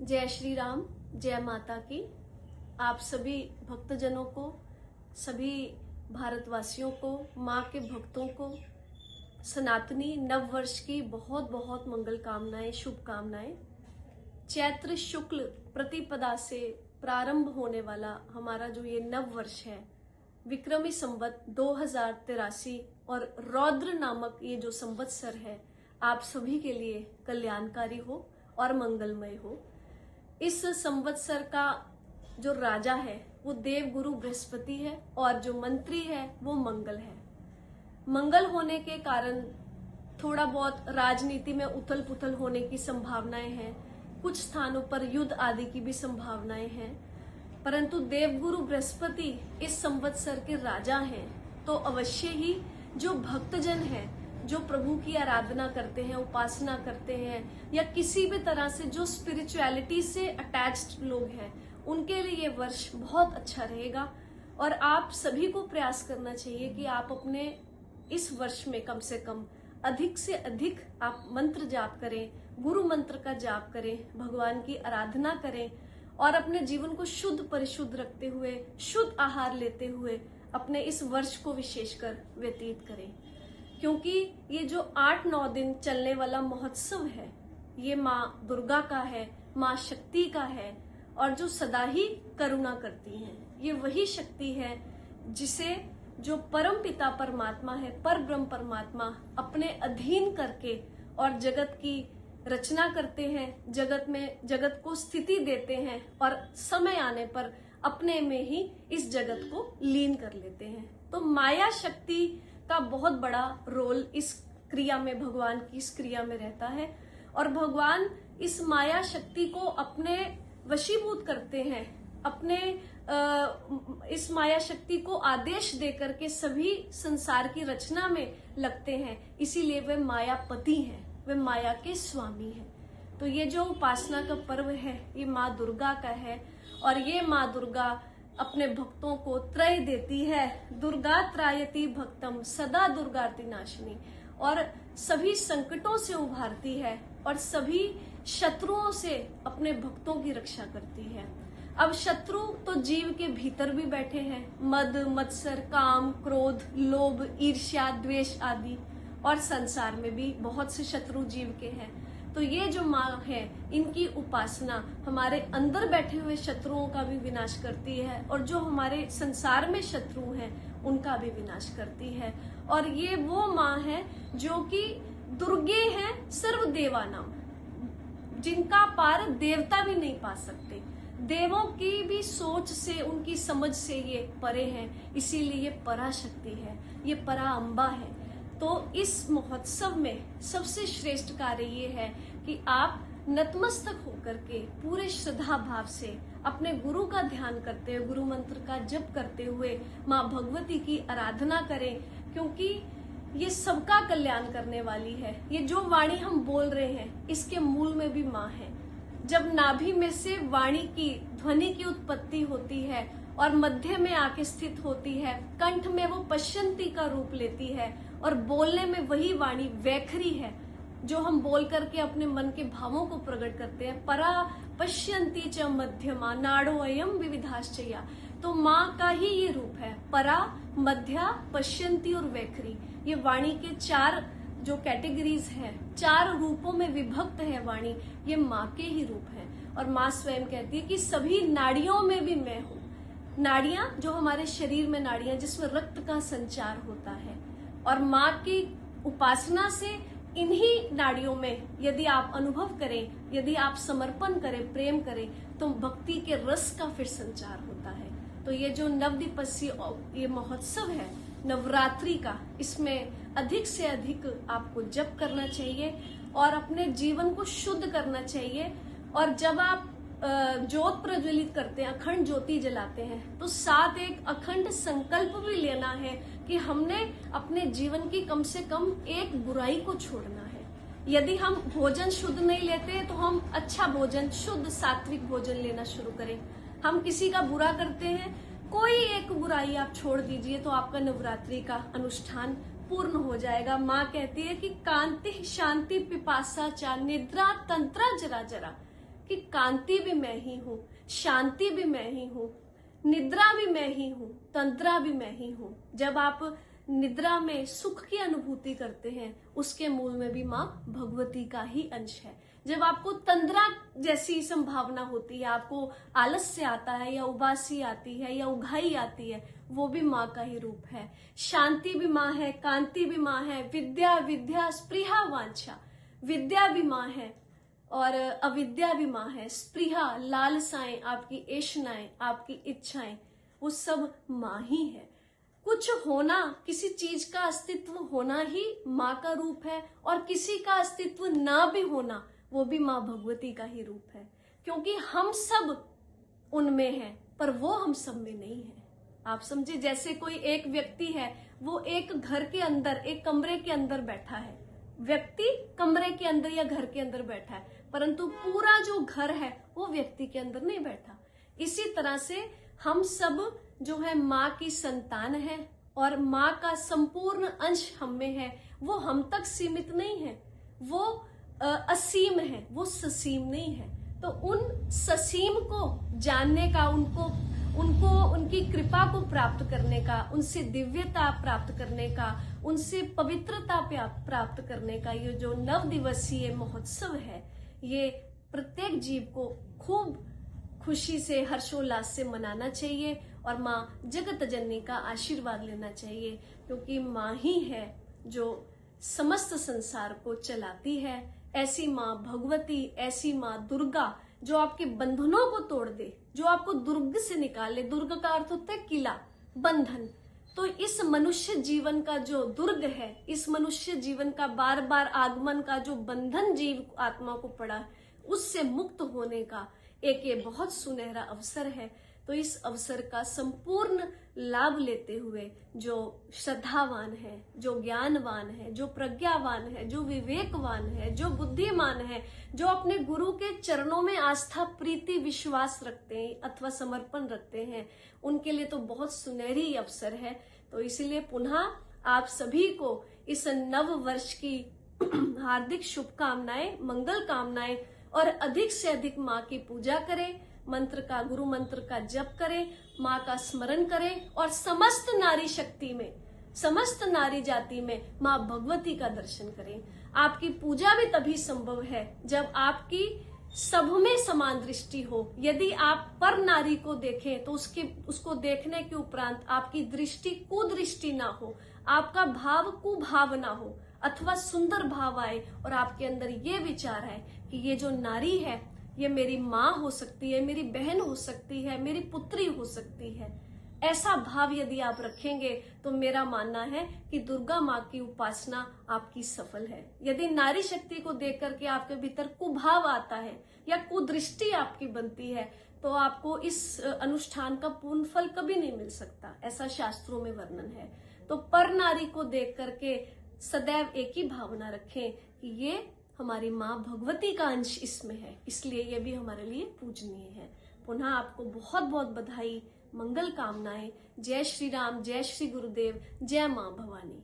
जय श्री राम, जय माता की। आप सभी भक्तजनों को, सभी भारतवासियों को, माँ के भक्तों को सनातनी नव वर्ष की बहुत बहुत मंगल कामनाएं, शुभकामनाएं। चैत्र शुक्ल प्रतिपदा से प्रारंभ होने वाला हमारा जो ये नव वर्ष है, विक्रमी संवत 2083 और रौद्र नामक ये जो संवत्सर है, आप सभी के लिए कल्याणकारी हो और मंगलमय हो। इस संवत्सर का जो राजा है वो देव गुरु बृहस्पति है और जो मंत्री है वो मंगल है। मंगल होने के कारण थोड़ा बहुत राजनीति में उथल पुथल होने की संभावनाएं हैं, कुछ स्थानों पर युद्ध आदि की भी संभावनाएं हैं, परंतु देवगुरु बृहस्पति इस संवत्सर के राजा हैं, तो अवश्य ही जो भक्तजन हैं, जो प्रभु की आराधना करते हैं, उपासना करते हैं, या किसी भी तरह से जो स्पिरिचुअलिटी से अटैच्ड लोग हैं, उनके लिए ये वर्ष बहुत अच्छा रहेगा। और आप सभी को प्रयास करना चाहिए कि आप अपने इस वर्ष में कम से कम अधिक से अधिक आप मंत्र जाप करें, गुरु मंत्र का जाप करें, भगवान की आराधना करें और अपने जीवन को शुद्ध परिशुद्ध रखते हुए, शुद्ध आहार लेते हुए अपने इस वर्ष को विशेषकर व्यतीत करें। क्योंकि ये जो 8-9 दिन चलने वाला महोत्सव है, ये माँ दुर्गा का है, माँ शक्ति का है, और जो सदा ही करुणा करती हैं। ये वही शक्ति है जिसे जो परम पिता परमात्मा है, पर ब्रह्म परमात्मा अपने अधीन करके और जगत की रचना करते हैं, जगत को स्थिति देते हैं और समय आने पर अपने में ही इस जगत को लीन कर लेते हैं। तो माया शक्ति का बहुत बड़ा रोल इस क्रिया में, भगवान की इस क्रिया में रहता है, और भगवान इस माया शक्ति को अपने वशीभूत करते हैं, अपने इस माया शक्ति को आदेश देकर के सभी संसार की रचना में लगते हैं। इसीलिए वे मायापति हैं, वे माया के स्वामी हैं। तो ये जो उपासना का पर्व है, ये माँ दुर्गा का है, और ये माँ दुर्गा अपने भक्तों को त्रय देती है। दुर्गा त्रायति भक्तम सदा दुर्गाति नाशिनी, और सभी संकटों से उभारती है और सभी शत्रुओं से अपने भक्तों की रक्षा करती है। अब शत्रु तो जीव के भीतर भी बैठे हैं, मद, मत्सर, काम, क्रोध, लोभ, ईर्ष्या, द्वेष आदि, और संसार में भी बहुत से शत्रु जीव के हैं। तो ये जो माँ है, इनकी उपासना हमारे अंदर बैठे हुए शत्रुओं का भी विनाश करती है, और जो हमारे संसार में शत्रु हैं उनका भी विनाश करती है। और ये वो माँ है जो कि दुर्गे हैं सर्वदेवानाम, जिनका पार देवता भी नहीं पा सकते, देवों की भी सोच से, उनकी समझ से ये परे हैं, इसीलिए ये पराशक्ति है, ये परा अम्बा है। तो इस महोत्सव में सबसे श्रेष्ठ कार्य ये है कि आप नतमस्तक होकर के पूरे श्रद्धा भाव से अपने गुरु का ध्यान करते हुए, गुरु मंत्र का जप करते हुए माँ भगवती की आराधना करें, क्योंकि ये सबका कल्याण करने वाली है। ये जो वाणी हम बोल रहे हैं, इसके मूल में भी माँ है। जब नाभि में से वाणी की, ध्वनि की उत्पत्ति होती है और मध्य में आके स्थित होती है, कंठ में वो पश्यंती का रूप लेती है, और बोलने में वही वाणी वैखरी है जो हम बोल करके अपने मन के भावों को प्रकट करते हैं। परा पश्यंती च मध्यमा नाड़ो अयम विविधाश्चया। तो माँ का ही ये रूप है, परा, मध्या, पश्यंती और वैखरी। ये वाणी के 4 जो कैटेगरीज हैं, 4 रूपों में विभक्त है वाणी, ये माँ के ही रूप है। और माँ स्वयं कहती है कि सभी नाड़ियों में भी मैं हूँ। नाड़ियां, जो हमारे शरीर में नाड़ियां, जिसमें रक्त का संचार होता है, और माँ की उपासना से इन्हीं नाड़ियों में यदि आप अनुभव करें, यदि आप समर्पण करें, प्रेम करें, तो भक्ति के रस का फिर संचार होता है। तो ये जो नवदिवसीय ये महोत्सव है नवरात्रि का, इसमें अधिक से अधिक आपको जप करना चाहिए और अपने जीवन को शुद्ध करना चाहिए। और जब आप ज्योत प्रज्वलित करते हैं, अखंड ज्योति जलाते हैं, तो साथ एक अखंड संकल्प भी लेना है कि हमने अपने जीवन की कम से कम एक बुराई को छोड़ना है। यदि हम भोजन शुद्ध नहीं लेते तो हम अच्छा भोजन, शुद्ध सात्विक भोजन लेना शुरू करें। हम किसी का बुरा करते हैं, कोई एक बुराई आप छोड़ दीजिए तो आपका नवरात्रि का अनुष्ठान पूर्ण हो जाएगा। माँ कहती है कि कांति शांति पिपासा चा निद्रा तंत्रा जरा जरा, कि कांति भी मैं ही हूँ, शांति भी मैं ही हूँ, निद्रा भी मैं ही हूँ, तंद्रा भी मैं ही हूँ। जब आप निद्रा में सुख की अनुभूति करते हैं, उसके मूल में भी माँ भगवती का ही अंश है। जब आपको तंद्रा जैसी संभावना होती है, आपको आलस्य आता है या उबासी आती है या उघाई आती है, वो भी माँ का ही रूप है। शांति भी माँ है, कांति भी माँ है, विद्या विद्या स्पृहा वांछा, विद्या भी माँ है और अविद्या भी माँ है। स्पृहा लालसाएं, आपकी ऐशनाएं, आपकी इच्छाएं, वो सब माँ ही है। कुछ होना, किसी चीज का अस्तित्व होना ही माँ का रूप है और किसी का अस्तित्व ना भी होना, वो भी माँ भगवती का ही रूप है। क्योंकि हम सब उनमें हैं, पर वो हम सब में नहीं है। आप समझे, जैसे कोई एक व्यक्ति है, वो एक घर के अंदर, एक कमरे के अंदर बैठा है। व्यक्ति कमरे के अंदर या घर के अंदर बैठा है, परंतु पूरा जो घर है वो व्यक्ति के अंदर नहीं बैठा। इसी तरह से हम सब जो है माँ की संतान है और माँ का संपूर्ण अंश हम में है। वो हम तक सीमित नहीं है, वो असीम है, वो ससीम नहीं है। तो उन ससीम को जानने का, उनको उनकी कृपा को प्राप्त करने का, उनसे दिव्यता प्राप्त करने का, उनसे पवित्रता प्राप्त करने का ये जो 9 दिवसीय महोत्सव है, ये प्रत्येक जीव को खूब खुशी से, हर्षोल्लास से मनाना चाहिए और माँ जगत जननी का आशीर्वाद लेना चाहिए। क्योंकि माँ ही है जो समस्त संसार को चलाती है। ऐसी माँ भगवती, ऐसी माँ दुर्गा जो आपके बंधनों को तोड़ दे, जो आपको दुर्ग से निकाले। दुर्ग का अर्थ होता है किला, बंधन। तो इस मनुष्य जीवन का जो दुर्ग है, इस मनुष्य जीवन का बार बार आगमन का जो बंधन जीव आत्मा को पड़ा, उससे मुक्त होने का एक ये बहुत सुनहरा अवसर है। तो इस अवसर का संपूर्ण लाभ लेते हुए जो श्रद्धावान है, जो ज्ञानवान है, जो प्रज्ञावान है, जो विवेकवान है, जो बुद्धिमान है, जो अपने गुरु के चरणों में आस्था, प्रीति, विश्वास रखते हैं अथवा समर्पण रखते हैं, उनके लिए तो बहुत सुनहरी अवसर है। तो इसलिए पुनः आप सभी को इस नव वर्ष की हार्दिक शुभकामनाएं, मंगल कामनाएं और अधिक से अधिक माँ की पूजा करें, मंत्र का, गुरु मंत्र का जप करें, माँ का स्मरण करें और समस्त नारी शक्ति में, समस्त नारी जाति में माँ भगवती का दर्शन करें। आपकी पूजा भी तभी संभव है जब आपकी सब में समान दृष्टि हो। यदि आप पर नारी को देखें तो उसको देखने के उपरांत आपकी दृष्टि कुदृष्टि ना हो, आपका भाव कुभाव ना हो, अथवा सुंदर भाव आए और आपके अंदर ये विचार है कि ये जो नारी है ये मेरी माँ हो सकती है, मेरी बहन हो सकती है, मेरी पुत्री हो सकती है। ऐसा भाव यदि आप रखेंगे तो मेरा मानना है कि दुर्गा माँ की उपासना आपकी सफल है। यदि नारी शक्ति को देख करके आपके भीतर कुभाव आता है या कुदृष्टि आपकी बनती है तो आपको इस अनुष्ठान का पूर्ण फल कभी नहीं मिल सकता, ऐसा शास्त्रों में वर्णन है। तो पर नारी को देख करके सदैव एक ही भावना रखें कि ये हमारी माँ भगवती का अंश इसमें है, इसलिए ये भी हमारे लिए पूजनीय है। पुनः आपको बहुत बहुत बधाई, मंगल कामनाएं। जय श्री राम, जय श्री गुरुदेव, जय माँ भवानी।